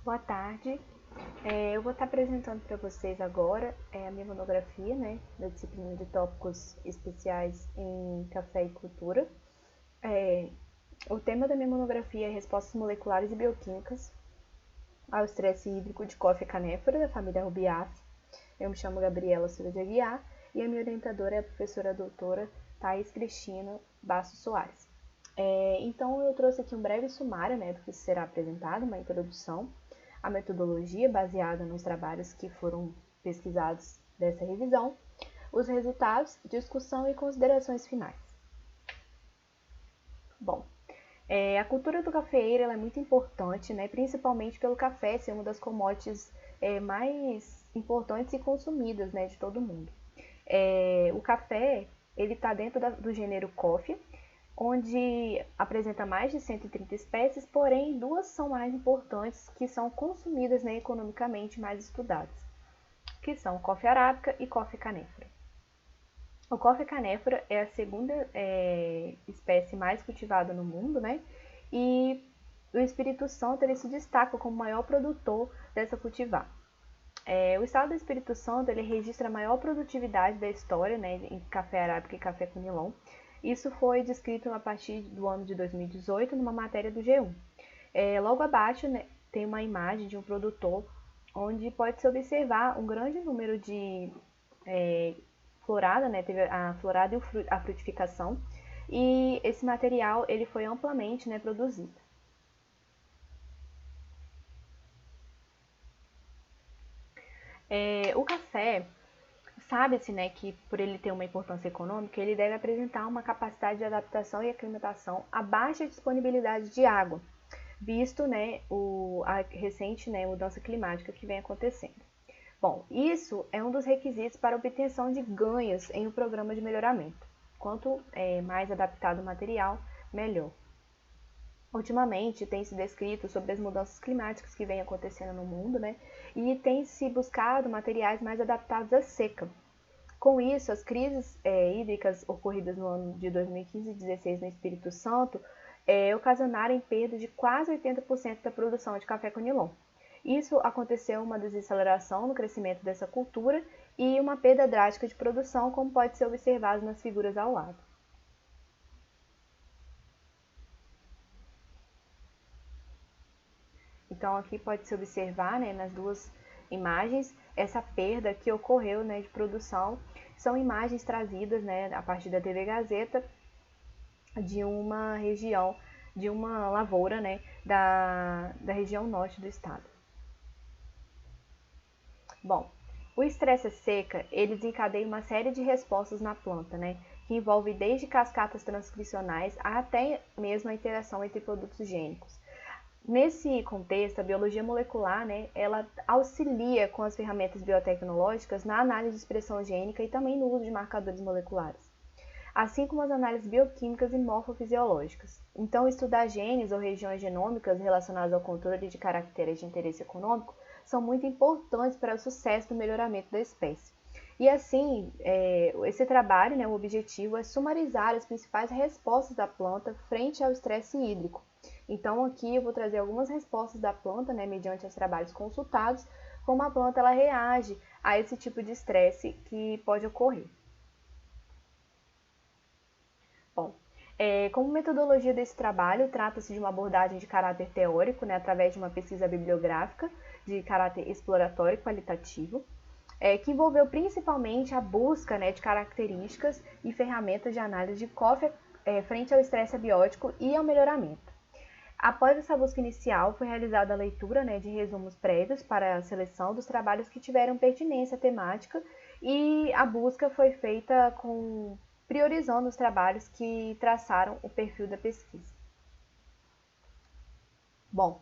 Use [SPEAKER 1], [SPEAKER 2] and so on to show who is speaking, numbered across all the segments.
[SPEAKER 1] Boa tarde. Eu vou estar apresentando para vocês agora a minha monografia, né, da disciplina de tópicos especiais em café e cultura. O tema da minha monografia é respostas moleculares e bioquímicas ao estresse hídrico de Coffea canephora, da família Rubiaceae. Eu me chamo Gabriela Silva de Aguiar e a minha orientadora é a professora doutora Thaís Cristina Bastos Soares. Então, eu trouxe aqui um breve sumário, né, do que será apresentado, uma introdução, a metodologia baseada nos trabalhos que foram pesquisados dessa revisão, os resultados, discussão e considerações finais. Bom, a cultura do cafeeiro é muito importante, né, principalmente pelo café ser uma das commodities mais importantes e consumidas, né, de todo mundo. O café ele está dentro do gênero Coffea, onde apresenta mais de 130 espécies, porém duas são mais importantes que são consumidas, né, economicamente mais estudadas, que são Coffea arábica e Coffea canephora. O Coffea canephora é a segunda espécie mais cultivada no mundo, né, e o Espírito Santo ele se destaca como o maior produtor dessa cultivar. O estado do Espírito Santo ele registra a maior produtividade da história, né, em café arábica e café conilon. Isso foi descrito a partir do ano de 2018 numa matéria do G1. Logo abaixo, né, tem uma imagem de um produtor onde pode-se observar um grande número de florada, né, teve a florada e a frutificação, e esse material ele foi amplamente, né, produzido. O café, sabe-se, né, que por ele ter uma importância econômica, ele deve apresentar uma capacidade de adaptação e aclimatação a baixa disponibilidade de água, visto, né, a recente, né, mudança climática que vem acontecendo. Bom, isso é um dos requisitos para a obtenção de ganhos em um programa de melhoramento. Quanto mais adaptado o material, melhor. Ultimamente tem se descrito sobre as mudanças climáticas que vêm acontecendo no mundo, né? E tem se buscado materiais mais adaptados à seca. Com isso, as crises hídricas ocorridas no ano de 2015 e 2016 no Espírito Santo ocasionaram perda de quase 80% da produção de café conilon. Isso aconteceu uma desaceleração no crescimento dessa cultura e uma perda drástica de produção, como pode ser observado nas figuras ao lado. Então, aqui pode-se observar, né, nas duas imagens, essa perda que ocorreu, né, de produção. São imagens trazidas, né, a partir da TV Gazeta, de uma região, de uma lavoura, né, da região norte do estado. Bom, o estresse seca, ele desencadeia uma série de respostas na planta, né, que envolve desde cascatas transcricionais até mesmo a interação entre produtos gênicos. Nesse contexto, a biologia molecular, né, ela auxilia com as ferramentas biotecnológicas na análise de expressão gênica e também no uso de marcadores moleculares, assim como as análises bioquímicas e morfofisiológicas. Então, estudar genes ou regiões genômicas relacionadas ao controle de caracteres de interesse econômico são muito importantes para o sucesso do melhoramento da espécie. E assim, esse trabalho, né, o objetivo é sumarizar as principais respostas da planta frente ao estresse hídrico. Então aqui eu vou trazer algumas respostas da planta, né, mediante os trabalhos consultados, como a planta ela reage a esse tipo de estresse que pode ocorrer. Bom, como metodologia desse trabalho, trata-se de uma abordagem de caráter teórico, né, através de uma pesquisa bibliográfica de caráter exploratório e qualitativo, que envolveu principalmente a busca, né, de características e ferramentas de análise de Coffea frente ao estresse abiótico e ao melhoramento. Após essa busca inicial, foi realizada a leitura, né, de resumos prévios para a seleção dos trabalhos que tiveram pertinência temática e a busca foi feita priorizando os trabalhos que traçaram o perfil da pesquisa. Bom,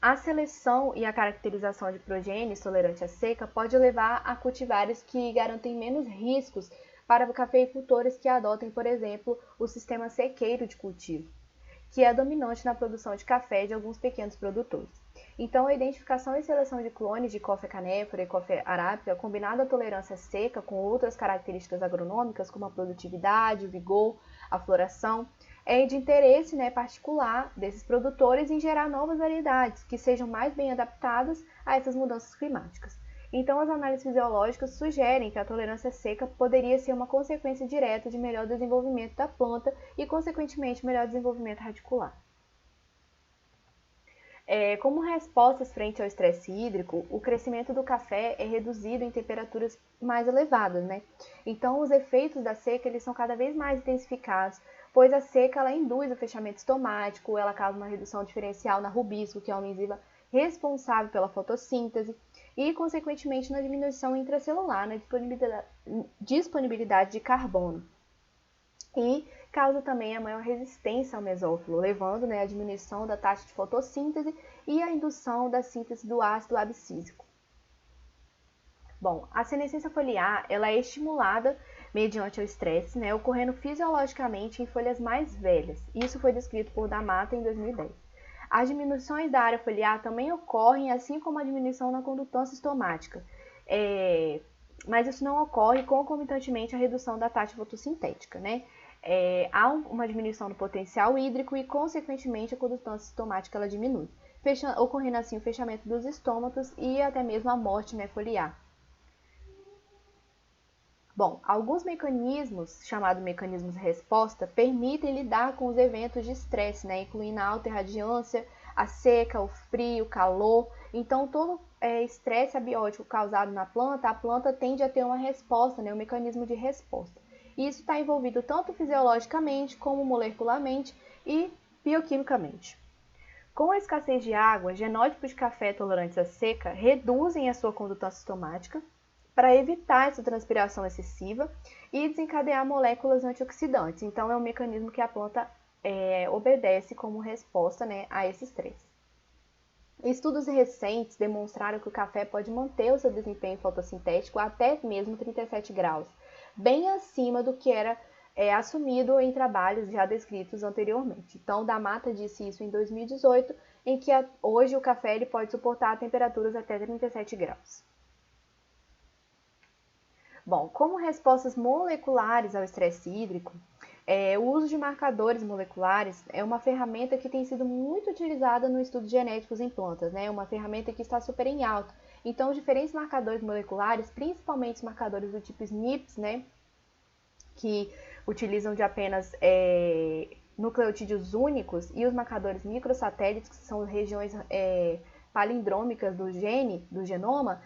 [SPEAKER 1] a seleção e a caracterização de progênies tolerantes à seca pode levar a cultivares que garantem menos riscos para cafeicultores que adotem, por exemplo, o sistema sequeiro de cultivo, que é dominante na produção de café de alguns pequenos produtores. Então, a identificação e seleção de clones de Coffea canephora e Coffea arábica, combinada à tolerância seca com outras características agronômicas, como a produtividade, o vigor, a floração, é de interesse, né, particular desses produtores em gerar novas variedades que sejam mais bem adaptadas a essas mudanças climáticas. Então, as análises fisiológicas sugerem que a tolerância seca poderia ser uma consequência direta de melhor desenvolvimento da planta e, consequentemente, melhor desenvolvimento radicular. Como respostas frente ao estresse hídrico, o crescimento do café é reduzido em temperaturas mais elevadas, né? Então, os efeitos da seca eles são cada vez mais intensificados, pois a seca ela induz o fechamento estomático, ela causa uma redução diferencial na rubisco, que é uma enzima responsável pela fotossíntese, e, consequentemente, na diminuição intracelular, na disponibilidade de carbono. E causa também a maior resistência ao mesófilo, levando, né, à diminuição da taxa de fotossíntese e à indução da síntese do ácido abscísico. Bom, a senescência foliar ela é estimulada mediante o estresse, né, ocorrendo fisiologicamente em folhas mais velhas. Isso foi descrito por D'Amata em 2010. As diminuições da área foliar também ocorrem, assim como a diminuição na condutância estomática. Mas isso não ocorre concomitantemente à redução da taxa fotossintética, né? Há uma diminuição do potencial hídrico e, consequentemente, a condutância estomática ela diminui, ocorrendo assim o fechamento dos estômatos e até mesmo a morte, né, foliar. Bom, alguns mecanismos, chamados mecanismos de resposta, permitem lidar com os eventos de estresse, né, incluindo a alta irradiância, a seca, o frio, o calor. Então, todo estresse abiótico causado na planta, a planta tende a ter uma resposta, né, um mecanismo de resposta. E isso está envolvido tanto fisiologicamente, como molecularmente e bioquimicamente. Com a escassez de água, genótipos de café tolerantes à seca reduzem a sua condutância estomática para evitar essa transpiração excessiva e desencadear moléculas antioxidantes. Então, é um mecanismo que a planta obedece como resposta, né, a esse estresse. Estudos recentes demonstraram que o café pode manter o seu desempenho fotossintético até mesmo 37 graus, bem acima do que era assumido em trabalhos já descritos anteriormente. Então, D'Amata disse isso em 2018, em que hoje o café ele pode suportar temperaturas até 37 graus. Bom, como respostas moleculares ao estresse hídrico, o uso de marcadores moleculares é uma ferramenta que tem sido muito utilizada no estudo genéticos em plantas, né? Uma ferramenta que está super em alta. Então, os diferentes marcadores moleculares, principalmente os marcadores do tipo SNPs, né? Que utilizam de apenas nucleotídeos únicos, e os marcadores microsatélites, que são regiões palindrômicas do gene, do genoma,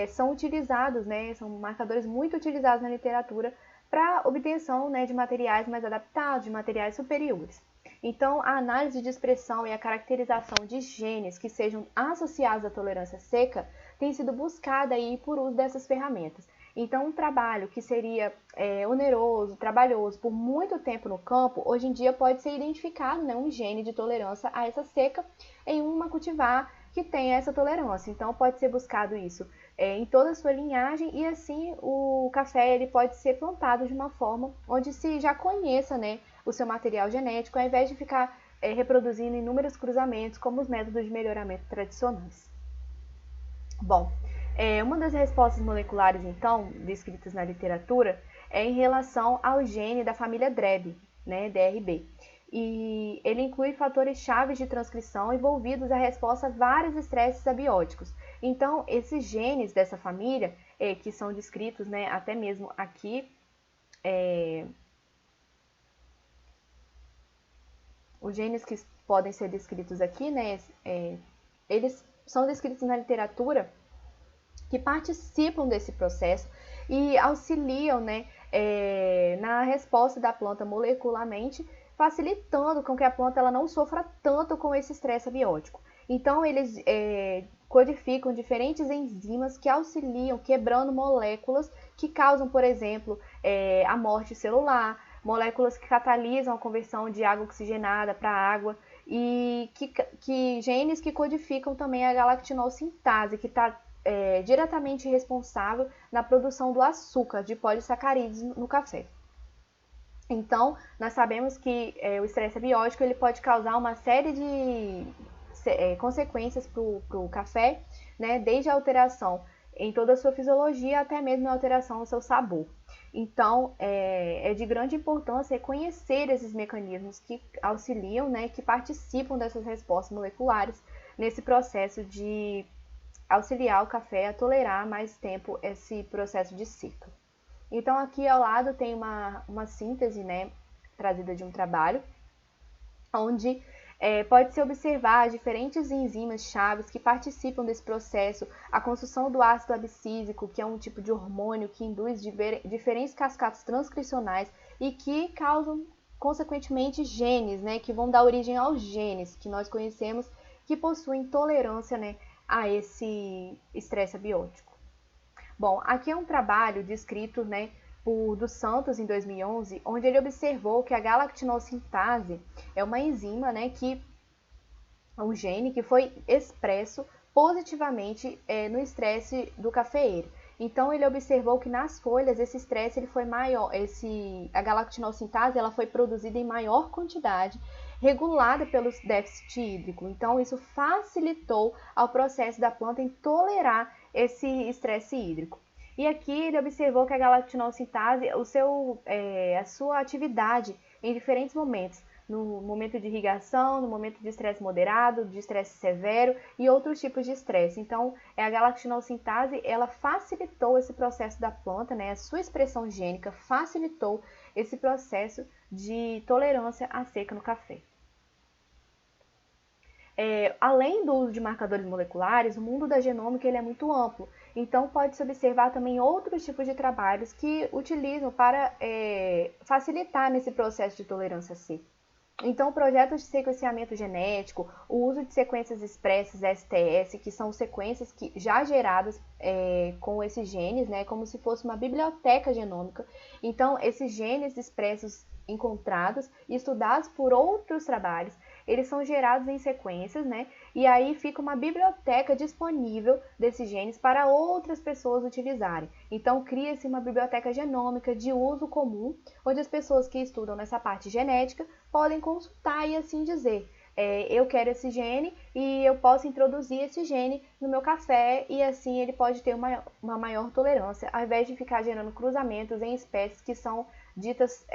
[SPEAKER 1] são utilizados, né? São marcadores muito utilizados na literatura para obtenção, né, de materiais mais adaptados, de materiais superiores. Então, a análise de expressão e a caracterização de genes que sejam associados à tolerância seca tem sido buscada aí por uso dessas ferramentas. Então, um trabalho que seria oneroso, trabalhoso por muito tempo no campo, hoje em dia pode ser identificado, né, um gene de tolerância a essa seca em uma cultivar que tenha essa tolerância. Então, pode ser buscado isso em toda a sua linhagem e assim o café ele pode ser plantado de uma forma onde se já conheça, né, o seu material genético, ao invés de ficar reproduzindo inúmeros cruzamentos como os métodos de melhoramento tradicionais. Bom, uma das respostas moleculares, então, descritas na literatura, é em relação ao gene da família DREB, né, DRB. E ele inclui fatores chaves de transcrição envolvidos à resposta a vários estresses abióticos. Então, esses genes dessa família, que são descritos, né, até mesmo aqui, os genes que podem ser descritos aqui, né, eles são descritos na literatura que participam desse processo e auxiliam, né, na resposta da planta molecularmente, facilitando com que a planta ela não sofra tanto com esse estresse abiótico. Então, eles codificam diferentes enzimas que auxiliam quebrando moléculas que causam, por exemplo, a morte celular, moléculas que catalisam a conversão de água oxigenada para água e genes que codificam também a galactinosintase, que está diretamente responsável na produção do açúcar, de polissacarídeos no café. Então, nós sabemos que o estresse abiótico ele pode causar uma série de consequências para o café, né, desde a alteração em toda a sua fisiologia até mesmo a alteração no seu sabor. Então, é de grande importância reconhecer esses mecanismos que auxiliam, né, que participam dessas respostas moleculares nesse processo de auxiliar o café a tolerar mais tempo esse processo de ciclo. Então, aqui ao lado tem uma síntese, né, trazida de um trabalho, onde pode-se observar as diferentes enzimas chaves que participam desse processo, a construção do ácido abscísico, que é um tipo de hormônio que induz diferentes cascatas transcricionais e que causam, consequentemente, genes, né, que vão dar origem aos genes que nós conhecemos, que possuem tolerância, né, a esse estresse abiótico. Bom, aqui é um trabalho descrito, né, por dos Santos em 2011, onde ele observou que a galactinosintase é uma enzima, né, que é um gene que foi expresso positivamente no estresse do cafeeiro. Então ele observou que nas folhas esse estresse ele foi maior, a galactinosintase ela foi produzida em maior quantidade, regulada pelo déficit hídrico. Então isso facilitou ao processo da planta em tolerar esse estresse hídrico. E aqui ele observou que a galactinosintase, a sua atividade em diferentes momentos, no momento de irrigação, no momento de estresse moderado, de estresse severo e outros tipos de estresse. Então, a galactinosintase, ela facilitou esse processo da planta, né? A sua expressão gênica facilitou esse processo de tolerância à seca no café. Além do uso de marcadores moleculares, o mundo da genômica ele é muito amplo. Então, pode-se observar também outros tipos de trabalhos que utilizam para facilitar nesse processo de tolerância à seca. Então, projetos de sequenciamento genético, o uso de sequências expressas STS, que são sequências que já geradas com esses genes, né, como se fosse uma biblioteca genômica. Então, esses genes expressos encontrados e estudados por outros trabalhos, eles são gerados em sequências, né? E aí fica uma biblioteca disponível desses genes para outras pessoas utilizarem. Então cria-se uma biblioteca genômica de uso comum, onde as pessoas que estudam nessa parte genética podem consultar e assim dizer: eu quero esse gene e eu posso introduzir esse gene no meu café e assim ele pode ter uma maior tolerância, ao invés de ficar gerando cruzamentos em espécies que são ditas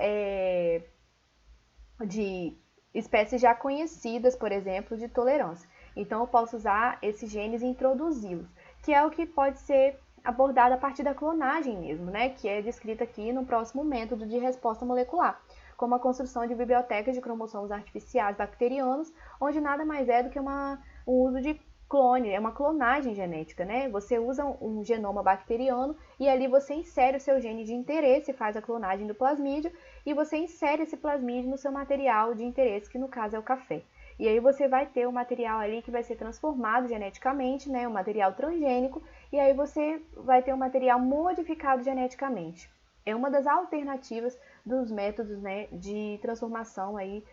[SPEAKER 1] de espécies já conhecidas, por exemplo, de tolerância. Então, eu posso usar esses genes e introduzi-los, que é o que pode ser abordado a partir da clonagem mesmo, né? Que é descrita aqui no próximo método de resposta molecular, como a construção de bibliotecas de cromossomos artificiais bacterianos, onde nada mais é do que o uso de clone, é uma clonagem genética, né? Você usa um genoma bacteriano e ali você insere o seu gene de interesse, faz a clonagem do plasmídio e você insere esse plasmídio no seu material de interesse, que no caso é o café. E aí você vai ter um material ali que vai ser transformado geneticamente, né? Um material transgênico, e aí você vai ter um material modificado geneticamente. É uma das alternativas dos métodos, né, de transformação aí,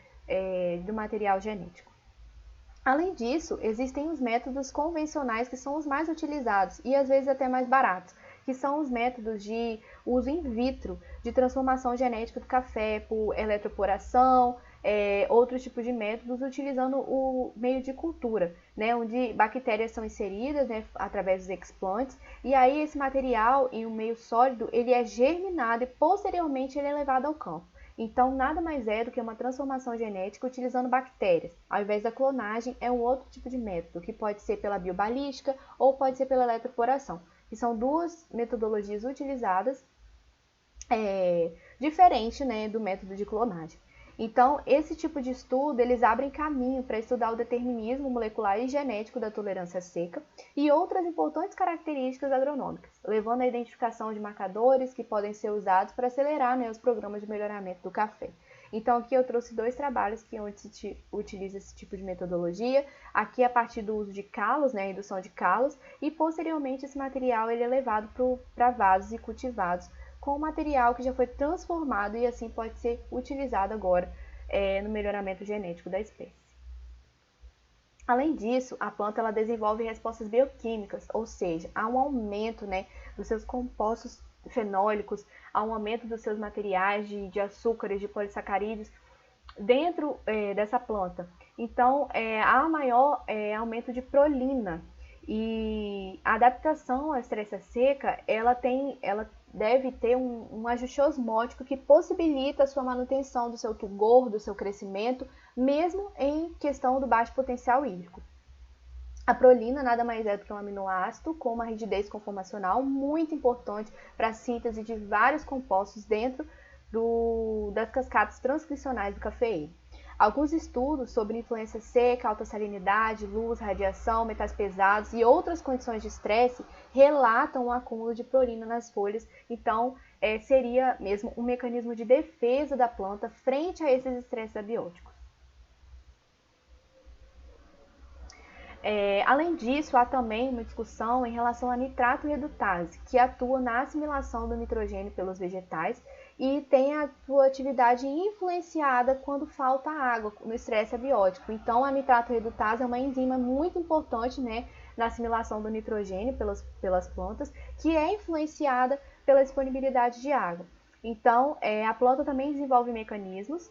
[SPEAKER 1] do material genético. Além disso, existem os métodos convencionais que são os mais utilizados e às vezes até mais baratos, que são os métodos de uso in vitro de transformação genética do café por eletroporação, outros tipos de métodos utilizando o meio de cultura, né, onde bactérias são inseridas, né, através dos explantes, e aí esse material em um meio sólido ele é germinado e posteriormente ele é levado ao campo. Então, nada mais é do que uma transformação genética utilizando bactérias. Ao invés da clonagem, é um outro tipo de método, que pode ser pela biobalística ou pode ser pela eletroporação, que são duas metodologias utilizadas diferente, né, do método de clonagem. Então, esse tipo de estudo, eles abrem caminho para estudar o determinismo molecular e genético da tolerância à seca e outras importantes características agronômicas, levando à identificação de marcadores que podem ser usados para acelerar, né, os programas de melhoramento do café. Então, aqui eu trouxe dois trabalhos onde se utiliza esse tipo de metodologia, aqui a partir do uso de calos, né, a indução de calos, e posteriormente esse material ele é levado para vasos e cultivados com material que já foi transformado e assim pode ser utilizado agora no melhoramento genético da espécie. Além disso, a planta ela desenvolve respostas bioquímicas, ou seja, há um aumento, né, dos seus compostos fenólicos, há um aumento dos seus materiais de açúcares, de polissacarídeos dentro dessa planta. Então, há maior aumento de prolina. E a adaptação à estresse seca, ela deve ter um ajuste osmótico que possibilita a sua manutenção do seu tugor, do seu crescimento, mesmo em questão do baixo potencial hídrico. A prolina nada mais é do que um aminoácido com uma rigidez conformacional muito importante para a síntese de vários compostos dentro das cascatas transcricionais do cafeína. Alguns estudos sobre influência seca, alta salinidade, luz, radiação, metais pesados e outras condições de estresse relatam o acúmulo de prolina nas folhas, então seria mesmo um mecanismo de defesa da planta frente a esses estresses abióticos. Além disso, há também uma discussão em relação à nitrato redutase, que atua na assimilação do nitrogênio pelos vegetais e tem a sua atividade influenciada quando falta água no estresse abiótico. Então, a nitrato redutase é uma enzima muito importante, né, na assimilação do nitrogênio pelas plantas, que é influenciada pela disponibilidade de água. Então, a planta também desenvolve mecanismos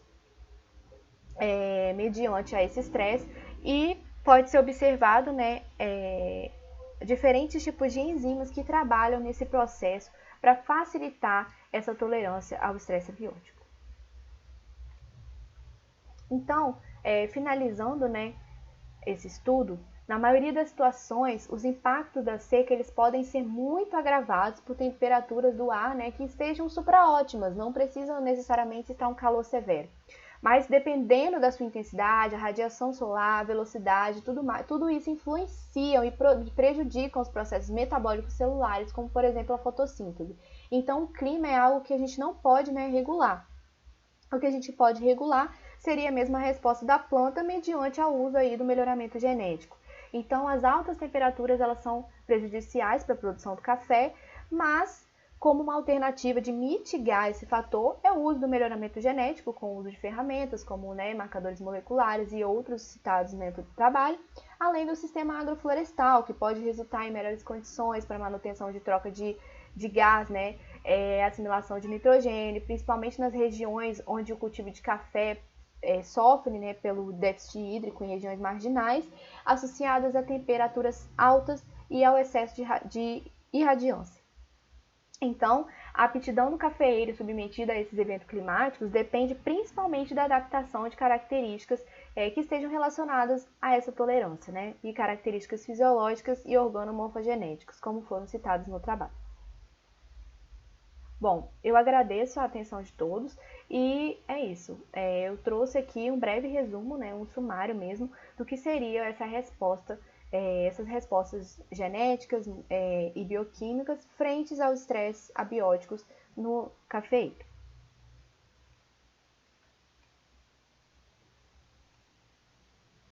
[SPEAKER 1] mediante a esse estresse e pode ser observado, né, diferentes tipos de enzimas que trabalham nesse processo para facilitar essa tolerância ao estresse abiótico. Então, finalizando, né, esse estudo, na maioria das situações, os impactos da seca eles podem ser muito agravados por temperaturas do ar, né, que estejam supraótimas, não precisam necessariamente estar um calor severo. Mas dependendo da sua intensidade, a radiação solar, a velocidade, tudo isso influenciam e prejudicam os processos metabólicos celulares, como por exemplo a fotossíntese. Então o clima é algo que a gente não pode, né, regular. O que a gente pode regular seria mesmo a resposta da planta mediante o uso aí do melhoramento genético. Então as altas temperaturas elas são prejudiciais para a produção do café, mas como uma alternativa de mitigar esse fator é o uso do melhoramento genético, com o uso de ferramentas como, né, marcadores moleculares e outros citados dentro do trabalho, além do sistema agroflorestal, que pode resultar em melhores condições para manutenção de troca de gás, né, assimilação de nitrogênio, principalmente nas regiões onde o cultivo de café sofre, né, pelo déficit hídrico em regiões marginais, associadas a temperaturas altas e ao excesso de irradiância. Então, a aptidão do cafeeiro submetido a esses eventos climáticos depende principalmente da adaptação de características que estejam relacionadas a essa tolerância, né? E características fisiológicas e organomorfogenéticas, como foram citados no trabalho. Bom, eu agradeço a atenção de todos e é isso. Eu trouxe aqui um breve resumo, né, um sumário mesmo, do que seria essa resposta, essas respostas genéticas e bioquímicas frente aos estresses abióticos no cafeeiro.